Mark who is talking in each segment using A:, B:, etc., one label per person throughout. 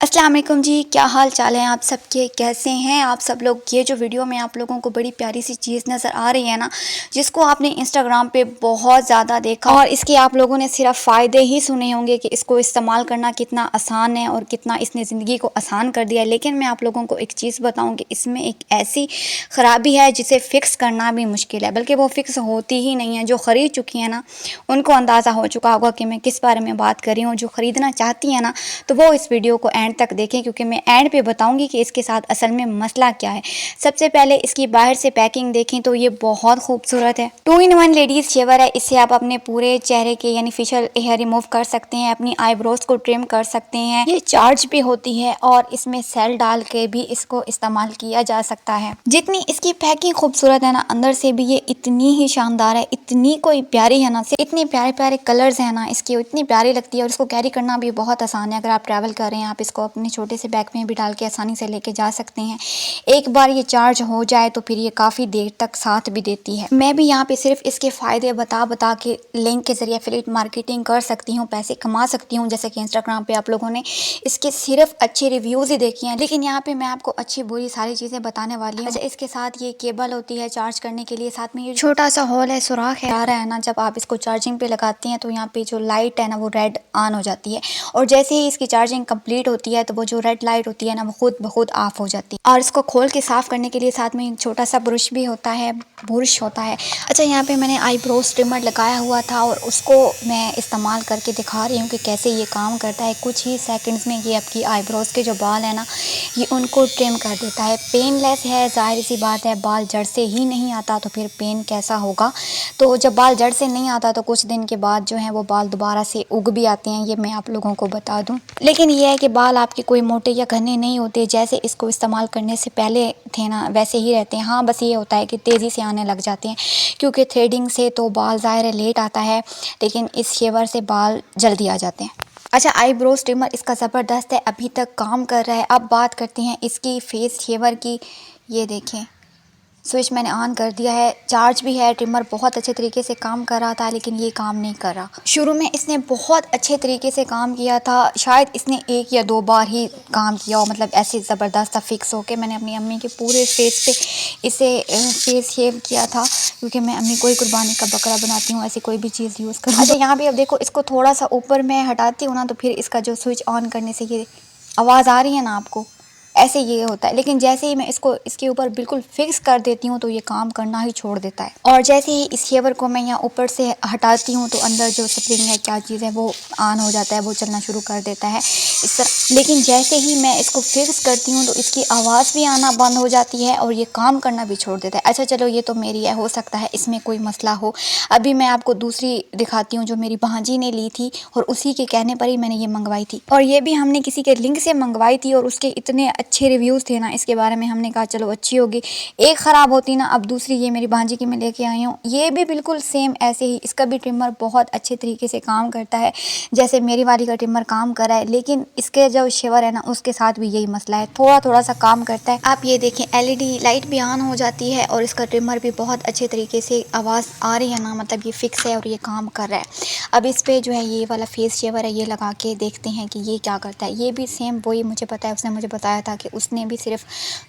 A: अस्सलाम वालेकुम जी, क्या हाल चाल है आप सबके, कैसे हैं आप सब लोग। ये जो वीडियो में आप लोगों को बड़ी प्यारी सी चीज़ नज़र आ रही है ना, जिसको आपने इंस्टाग्राम पे बहुत ज़्यादा देखा और इसके आप लोगों ने सिर्फ फ़ायदे ही सुने होंगे कि इसको इस्तेमाल करना कितना आसान है और कितना इसने ज़िंदगी को आसान कर दिया है। लेकिन मैं आप लोगों को एक चीज़ बताऊँ कि इसमें एक ऐसी ख़राबी है जिसे फ़िक्स करना भी मुश्किल है, बल्कि वो फ़िक्स होती ही नहीं है। जो ख़रीद चुकी हैं ना, उनको अंदाज़ा हो चुका होगा कि मैं किस बारे में बात कर रही हूँ। जो ख़रीदना चाहती हैं ना, तो वो इस वीडियो को एंड तक देखें, क्योंकि मैं एंड पे बताऊंगी कि इसके साथ असल में मसला क्या है। सबसे पहले इसकी बाहर से पैकिंग देखें तो ये बहुत खूबसूरत है। 2 in 1 लेडीज शेवर है। इससे आप अपने पूरे चेहरे के यानी फेशियल हेयर रिमूव कर सकते हैं, अपनी आईब्रोज को ट्रिम कर सकते हैं। ये चार्ज भी होती है और इसमें सेल डाल के भी इसको इस्तेमाल किया जा सकता है। जितनी इसकी पैकिंग खूबसूरत है ना, अंदर से भी ये इतनी ही शानदार है, इतनी कोई प्यारी है ना, इतने प्यारे प्यारे कलर्स है ना इसकी, इतनी प्यारी लगती है। और इसको कैरी करना भी बहुत आसान है। अगर आप ट्रैवल कर रहे हैं, आप इसको अपने छोटे से बैग में भी डाल के आसानी से लेके जा सकते हैं। एक बार ये चार्ज हो जाए तो फिर ये काफ़ी देर तक साथ भी देती है। मैं भी यहाँ पे सिर्फ इसके फ़ायदे बता बता के लिंक के ज़रिए एफिलिएट मार्केटिंग कर सकती हूँ, पैसे कमा सकती हूँ। जैसे कि इंस्टाग्राम पे आप लोगों ने इसके सिर्फ अच्छे रिव्यूज़ ही देखे हैं, लेकिन यहाँ पे मैं आपको अच्छी बुरी सारी चीज़ें बताने वाली हूँ। अच्छा, इसके साथ ये केबल होती है चार्ज करने के लिए, साथ में ये छोटा सा होल है, सुराख है, आ रहा है ना। जब आप इसको चार्जिंग पे लगाते हैं तो यहाँ पे जो लाइट है ना वो रेड ऑन हो जाती है, और जैसे ही इसकी चार्जिंग कंप्लीट होती है तो वो जो रेड लाइट होती है ना वो खुद ब खुद ऑफ हो जाती है। और इसको खोल के साफ करने के लिए साथ में एक छोटा सा ब्रश भी होता है, बुरश होता है। अच्छा, यहाँ पे मैंने आईब्रोज ट्रिमर लगाया हुआ था और उसको मैं इस्तेमाल करके दिखा रही हूँ कि कैसे ये काम करता है। कुछ ही सेकंड्स में ये आपकी आईब्रोज के जो बाल है ना, ये उनको ट्रिम कर देता है। पेनलेस है, जाहिर सी बात है, बाल जड़ से ही नहीं आता तो फिर पेन कैसा होगा। तो जब बाल जड़ से नहीं आता तो कुछ दिन के बाद जो है वो बाल दोबारा से उग भी आते हैं, ये मैं आप लोगों को बता दूं। लेकिन ये है कि बाल आपके कोई मोटे या घने नहीं होते, जैसे इसको इस्तेमाल करने से पहले थे ना वैसे ही रहते हैं। हाँ, बस ये होता है कि तेज़ी से आने लग जाते हैं, क्योंकि थ्रेडिंग से तो बाल ज़ाहिर है लेट आता है, लेकिन इस शेवर से बाल जल्दी आ जाते हैं। अच्छा, आईब्रोज ट्रिमर इसका ज़बरदस्त है, अभी तक काम कर रहा है। अब बात करते हैं इसकी फेस शेवर की। ये देखें, स्विच मैंने ऑन कर दिया है, चार्ज भी है। ट्रिमर बहुत अच्छे तरीके से काम कर रहा था, लेकिन ये काम नहीं कर रहा। शुरू में इसने बहुत अच्छे तरीके से काम किया था, शायद इसने 1 या 2 बार ही काम किया हो, मतलब ऐसे ज़बरदस्त था फिक्स होके। मैंने अपनी अम्मी के पूरे फेस पे इसे फेस शेव किया था, क्योंकि मैं अम्मी को ही कुर्बानी का बकरा बनाती हूँ, ऐसी कोई भी चीज़ यूज़ करूँ। अच्छा, यहाँ पर अब देखो, इसको थोड़ा सा ऊपर मैं हटाती हूँ ना, तो फिर इसका जो स्विच ऑन करने से ये आवाज़ आ रही है ना आपको, ऐसे ये होता है। लेकिन जैसे ही मैं इसको इसके ऊपर बिल्कुल फिक्स कर देती हूँ तो ये काम करना ही छोड़ देता है। और जैसे ही इस शेवर को मैं यहाँ ऊपर से हटाती हूँ तो अंदर जो स्प्रिंग है, क्या चीज़ है, वो ऑन हो जाता है, वो चलना शुरू कर देता है इस तरह। लेकिन जैसे ही मैं इसको फिक्स करती हूँ तो इसकी आवाज़ भी आना बंद हो जाती है और ये काम करना भी छोड़ देता है। अच्छा चलो, ये तो मेरी है, हो सकता है इसमें कोई मसला हो। अभी मैं आपको दूसरी दिखाती हूँ जो मेरी भांजी ने ली थी, और उसी के कहने पर ही मैंने ये मंगवाई थी। और ये भी हमने किसी के लिंक से मंगवाई थी, और उसके इतने अच्छे रिव्यूज़ थे ना इसके बारे में, हमने कहा चलो अच्छी होगी। एक ख़राब होती ना, अब दूसरी ये मेरी भांजी की मैं लेके आई हूँ, ये भी बिल्कुल सेम ऐसे ही। इसका भी ट्रिमर बहुत अच्छे तरीके से काम करता है, जैसे मेरी वाली का ट्रिमर काम कर रहा है। लेकिन इसके जो शेवर है ना, उसके साथ भी यही मसला है, थोड़ा थोड़ा सा काम करता है। आप ये देखें, LED लाइट भी ऑन हो जाती है और इसका ट्रिमर भी बहुत अच्छे तरीके से आवाज़ आ रही है ना, मतलब ये फिक्स है और ये काम कर रहा है। अब इस पर जो है ये वाला फेस शेवर है, ये लगा के देखते हैं कि ये क्या करता है। ये भी सेम वही मुझे पता है, उसने मुझे बताया था कि उसने भी सिर्फ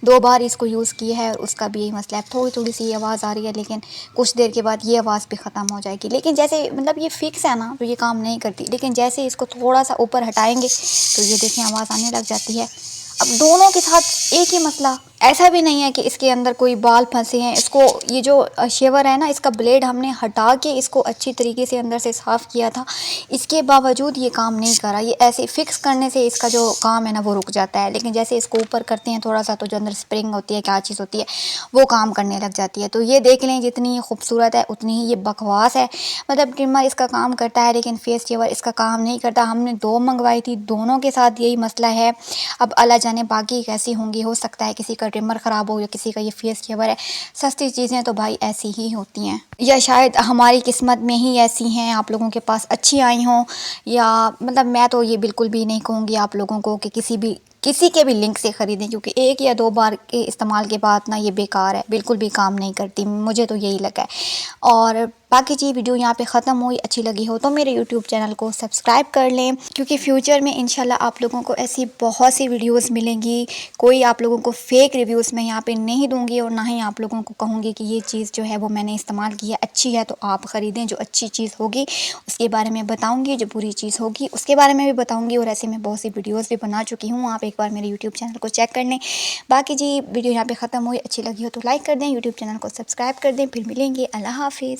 A: 2 बार इसको यूज़ किया है और उसका भी यही मसला है। थोड़ी थोड़ी सी आवाज़ आ रही है, लेकिन कुछ देर के बाद ये आवाज़ भी ख़त्म हो जाएगी। लेकिन जैसे मतलब ये फिक्स है ना तो ये काम नहीं करती, लेकिन जैसे इसको थोड़ा सा ऊपर हटाएंगे तो ये देखें आवाज़ आने लग जाती है। अब दोनों के साथ एक ही मसला, ऐसा भी नहीं है कि इसके अंदर कोई बाल फंसे हैं। इसको ये जो शेवर है ना, इसका ब्लेड हमने हटा के इसको अच्छी तरीके से अंदर से साफ़ किया था, इसके बावजूद ये काम नहीं करा। ये ऐसे फिक्स करने से इसका जो काम है ना वो रुक जाता है, लेकिन जैसे इसको ऊपर करते हैं थोड़ा सा तो जो अंदर स्प्रिंग होती है, क्या चीज़ होती है, वो काम करने लग जाती है। तो ये देख लें, जितनी ये खूबसूरत है उतनी ही ये बकवास है। मतलब ट्रिमर इसका काम करता है, लेकिन फेस शेवर इसका काम नहीं करता। हमने 2 मंगवाई थी, दोनों के साथ यही मसला है। अब अल्लाह जाने बाकी कैसी होंगी, हो सकता है किसी का ट्रिमर ख़राब हो या किसी का ये फेस शेवर है। सस्ती चीज़ें तो भाई ऐसी ही होती हैं, या शायद हमारी किस्मत में ही ऐसी हैं, आप लोगों के पास अच्छी आई हों। या मतलब मैं तो ये बिल्कुल भी नहीं कहूँगी आप लोगों को कि किसी के भी लिंक से ख़रीदें, क्योंकि 1 या 2 बार के इस्तेमाल के बाद ना ये बेकार है, बिल्कुल भी काम नहीं करती, मुझे तो यही लगा है। और बाकी जी वीडियो यहाँ पे ख़त्म हुई, अच्छी लगी हो तो मेरे यूट्यूब चैनल को सब्सक्राइब कर लें, क्योंकि फ्यूचर में इंशाल्लाह आप लोगों को ऐसी बहुत सी वीडियोस मिलेंगी। कोई आप लोगों को फेक रिव्यूज़ मैं यहाँ पे नहीं दूंगी और ना ही आप लोगों को कहूँगी कि ये चीज़ जो है वो मैंने इस्तेमाल की है अच्छी है तो आप ख़रीदें। जो अच्छी चीज़ होगी उसके बारे में बताऊँगी, जो बुरी चीज़ होगी उसके बारे में भी बताऊँगी, और ऐसे मैं बहुत सी वीडियोज़ भी बना चुकी हूँ। आप एक बार मेरे यूट्यूब चैनल को चेक कर लें। बाकी जी वीडियो यहाँ पर ख़त्म हुई, अच्छी लगी हो तो लाइक कर दें, यूट्यूब चैनल को सब्सक्राइब कर दें। फिर मिलेंगे, अल्लाह हाफिज़।